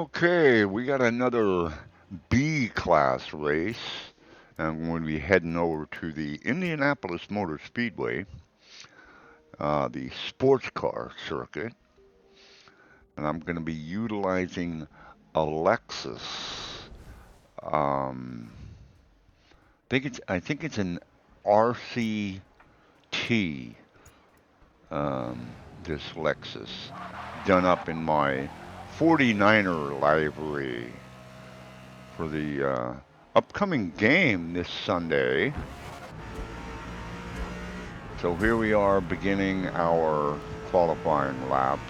Okay, we got another B class race. I'm going to be heading over to the Indianapolis Motor Speedway, the sports car circuit, and I'm going to be utilizing a Lexus. Um, I think it's an RCT. This Lexus done up in my 49er livery for the upcoming game this Sunday. So here we are beginning our qualifying laps.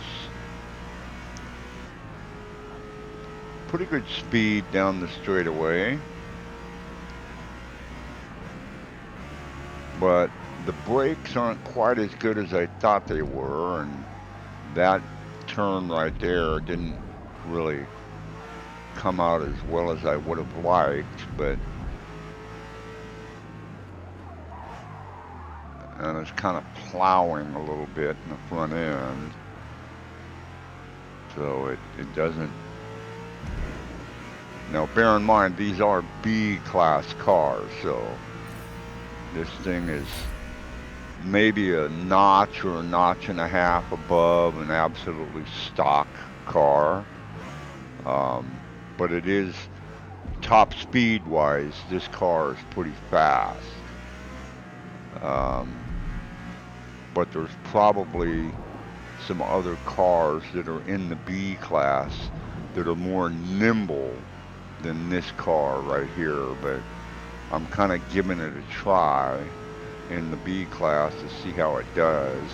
Pretty good speed down the straightaway, but the brakes aren't quite as good as I thought they were, and that turn right there didn't really come out as well as I would have liked, but and it's kind of plowing a little bit in the front end, so it doesn't. Now bear in mind these are B class cars, so this thing is maybe a notch or a notch and a half above an absolutely stock car, but it is top speed wise, this car is pretty fast. Um, but there's probably some other cars that are in the B class that are more nimble than this car right here, but I'm kind of giving it a try in the B class to see how it does.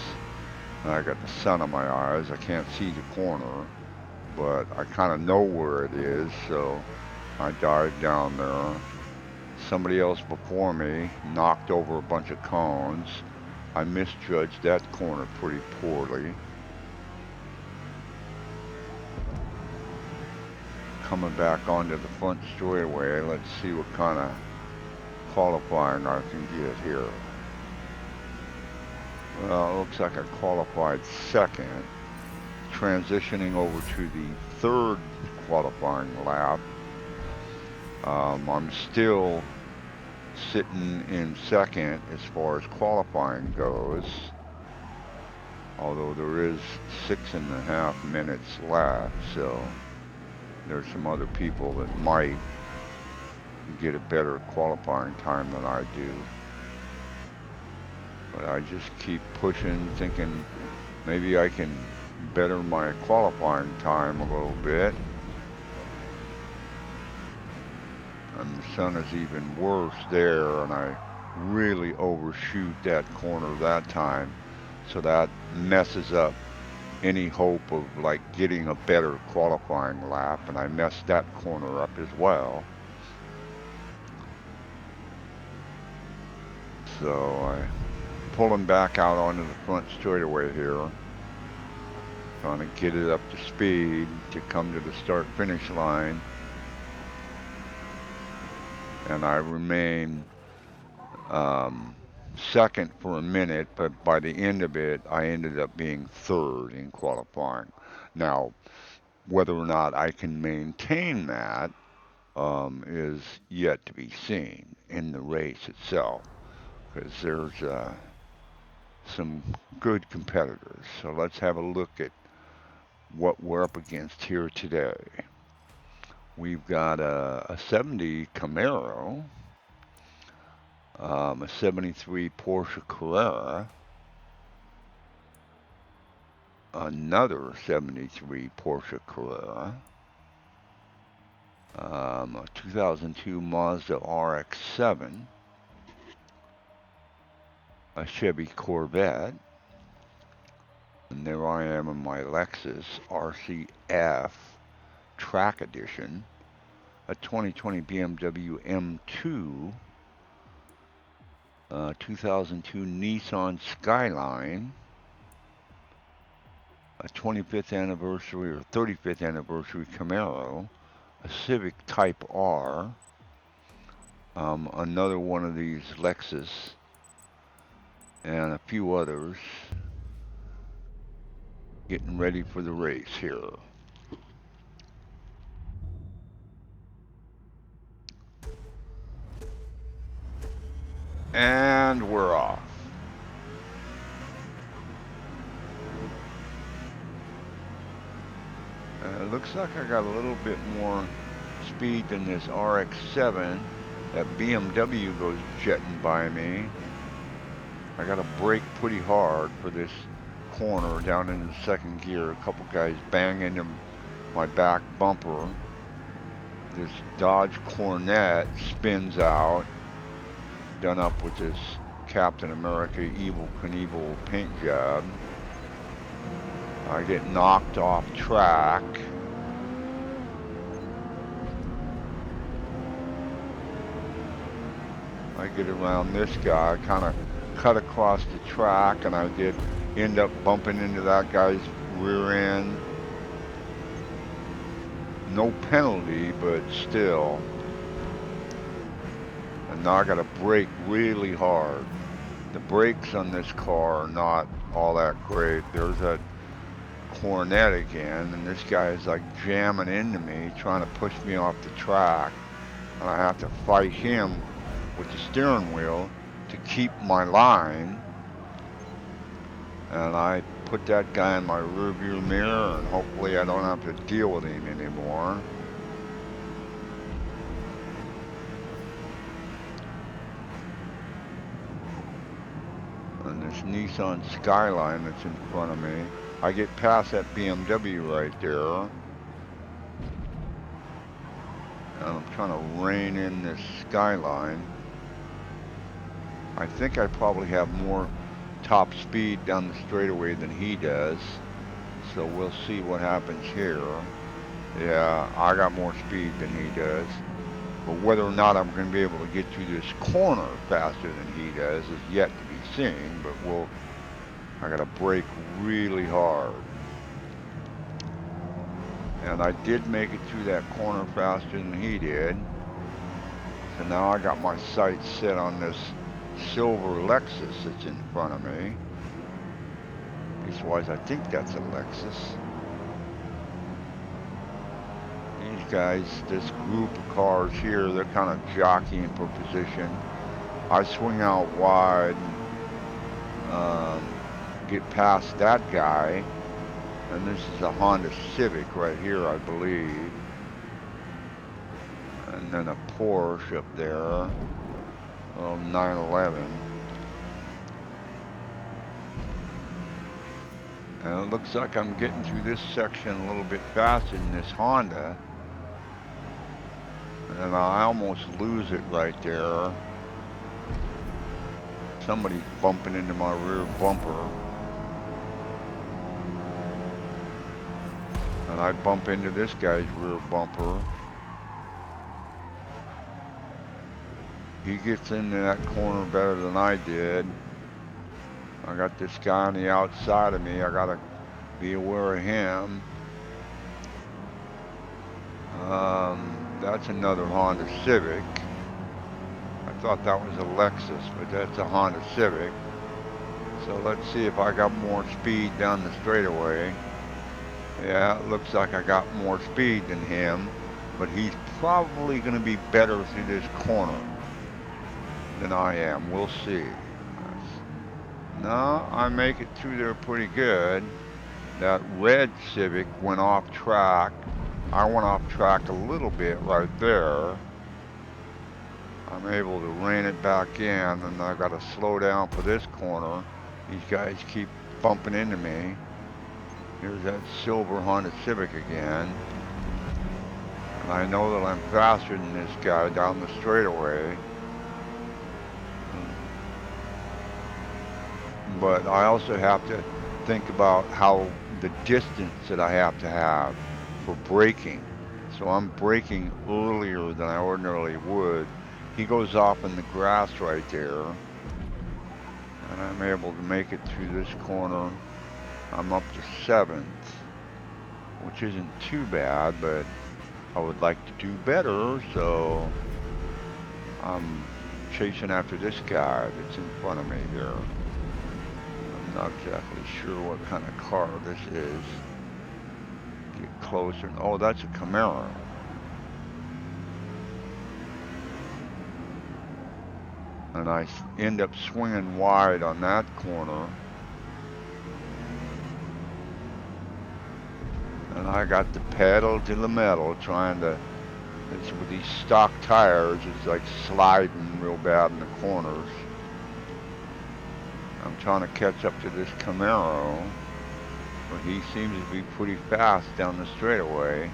And I got the sun in my eyes, I can't see the corner, but I kind of know where it is, so I dived down there. Somebody else before me knocked over a bunch of cones. I misjudged that corner pretty poorly. Coming back onto the front straightaway, let's see what kind of qualifying I can get here. Well, it looks like I qualified second. Transitioning over to the third qualifying lap. I'm still sitting in second as far as qualifying goes, although there is 6.5 minutes left, so there's some other people that might get a better qualifying time than I do. But I just keep pushing, thinking maybe I can better my qualifying time a little bit. And the sun is even worse there, and I really overshoot that corner that time, so that messes up any hope of like getting a better qualifying lap, and I messed that corner up as well. So I pulling back out onto the front straightaway here, trying to get it up to speed to come to the start finish line. And I remain second for a minute, but by the end of it, I ended up being third in qualifying. Now, whether or not I can maintain that is yet to be seen in the race itself, because there's some good competitors. So let's have a look at what we're up against here today. We've got a 70 Camaro, a 73 Porsche Carrera, another 73 Porsche Carrera, a 2002 Mazda RX-7, a Chevy Corvette, and there I am in my Lexus RCF Track Edition, a 2020 BMW M2, 2002 Nissan Skyline, a 25th anniversary or 35th anniversary Camaro, a Civic Type R, another one of these Lexus, and a few others, getting ready for the race here. And we're off. It looks like I got a little bit more speed than this RX-7. That BMW goes jetting by me. I got to brake pretty hard for this corner down into the second gear. A couple guys bang into my back bumper. This Dodge Cornet spins out, done up with this Captain America Evel Knievel paint job. I get knocked off track. I get around this guy, kind of cut across the track, and I did end up bumping into that guy's rear end. No penalty, but still. And now I got to brake really hard. The brakes on this car are not all that great. There's that Cornet again, and this guy is like jamming into me, trying to push me off the track. And I have to fight him with the steering wheel to keep my line. And I put that guy in my rearview mirror, and hopefully I don't have to deal with him anymore. And this Nissan Skyline that's in front of me, I get past that BMW right there. And I'm trying to rein in this Skyline. I think I probably have more top speed down the straightaway than he does. So we'll see what happens here. Yeah, I got more speed than he does. But whether or not I'm going to be able to get through this corner faster than he does is yet to be seen. But I got to brake really hard. And I did make it through that corner faster than he did. So now I got my sights set on this silver Lexus that's in front of me. Piece-wise, I think that's a Lexus. These guys, this group of cars here, they're kind of jockeying for position. I swing out wide, get past that guy, and this is a Honda Civic right here, I believe. And then a Porsche up there. Oh, 911. And it looks like I'm getting through this section a little bit faster than this Honda. And I almost lose it right there. Somebody's bumping into my rear bumper. And I bump into this guy's rear bumper. He gets into that corner better than I did. I got this guy on the outside of me. I gotta be aware of him. That's another Honda Civic. I thought that was a Lexus, but that's a Honda Civic. So let's see if I got more speed down the straightaway. Yeah, it looks like I got more speed than him, but he's probably gonna be better through this corner than I am. We'll see. No, I make it through there pretty good. That red Civic went off track. I went off track a little bit right there. I'm able to rein it back in, and I gotta slow down for this corner. These guys keep bumping into me. Here's that silver Honda Civic again. And I know that I'm faster than this guy down the straightaway. But I also have to think about how the distance that I have to have for braking. So I'm braking earlier than I ordinarily would. He goes off in the grass right there. And I'm able to make it through this corner. I'm up to 7th, which isn't too bad, but I would like to do better, so I'm chasing after this guy that's in front of me here. I'm not exactly sure what kind of car this is. Get closer. Oh, that's a Camaro. and I end up swinging wide on that corner. And I got the pedal to the metal trying to, it's with these stock tires, it's like sliding real bad in the corners. I'm trying to catch up to this Camaro, but he seems to be pretty fast down the straightaway.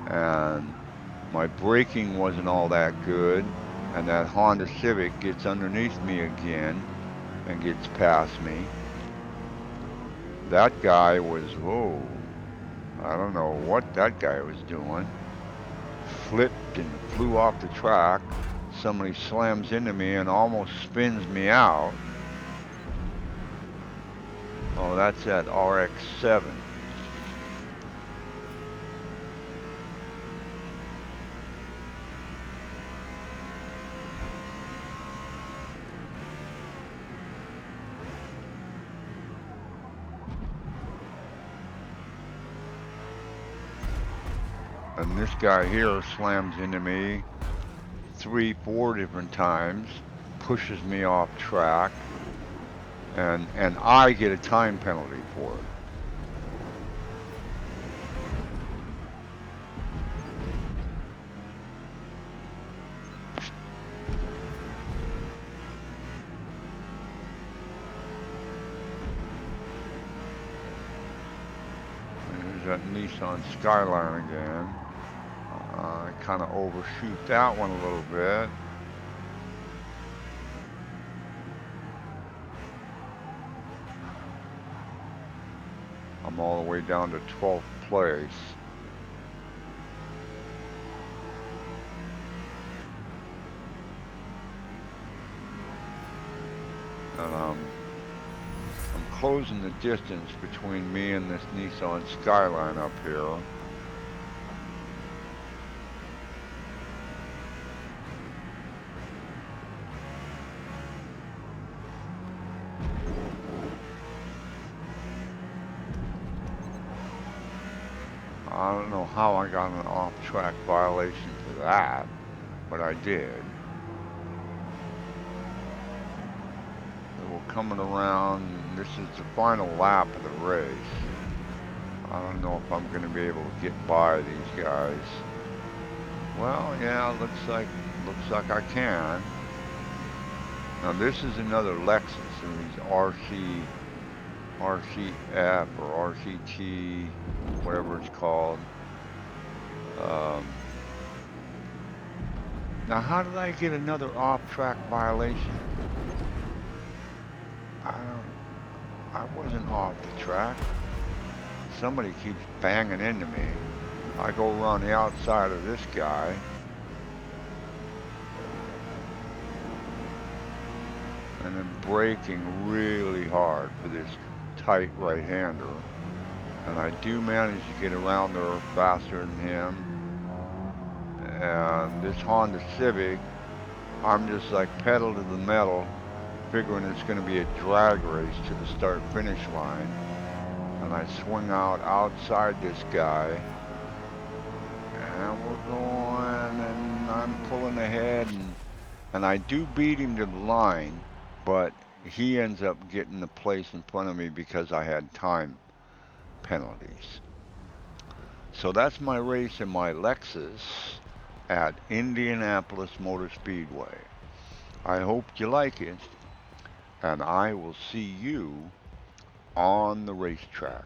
And my braking wasn't all that good, and that Honda Civic gets underneath me again and gets past me. That guy was, whoa, I don't know what that guy was doing. Flipped and flew off the track. Somebody slams into me and almost spins me out. Oh, that's that RX-7. And this guy here slams into me 3-4 different times, pushes me off track, and I get a time penalty for it. There's that Nissan Skyline again. I kind of overshoot that one a little bit. I'm all the way down to 12th place. And I'm closing the distance between me and this Nissan Skyline up here. I don't know how I got an off-track violation for that, but I did. So we're coming around. This is the final lap of the race. I don't know if I'm going to be able to get by these guys. Well, yeah, looks like I can. Now this is another Lexus, these RCF or RCT, whatever it's called. Now how did I get another off-track violation? I wasn't off the track. Somebody keeps banging into me. I go around the outside of this guy. And then braking really hard for this tight right-hander. And I do manage to get around there faster than him. And this Honda Civic, I'm just like pedal to the metal, figuring it's going to be a drag race to the start-finish line. And I swing out outside this guy. And we're going, and I'm pulling ahead, and I do beat him to the line, but he ends up getting the place in front of me because I had time penalties. So that's my race in my Lexus at Indianapolis Motor Speedway. I hope you like it, and I will see you on the racetrack.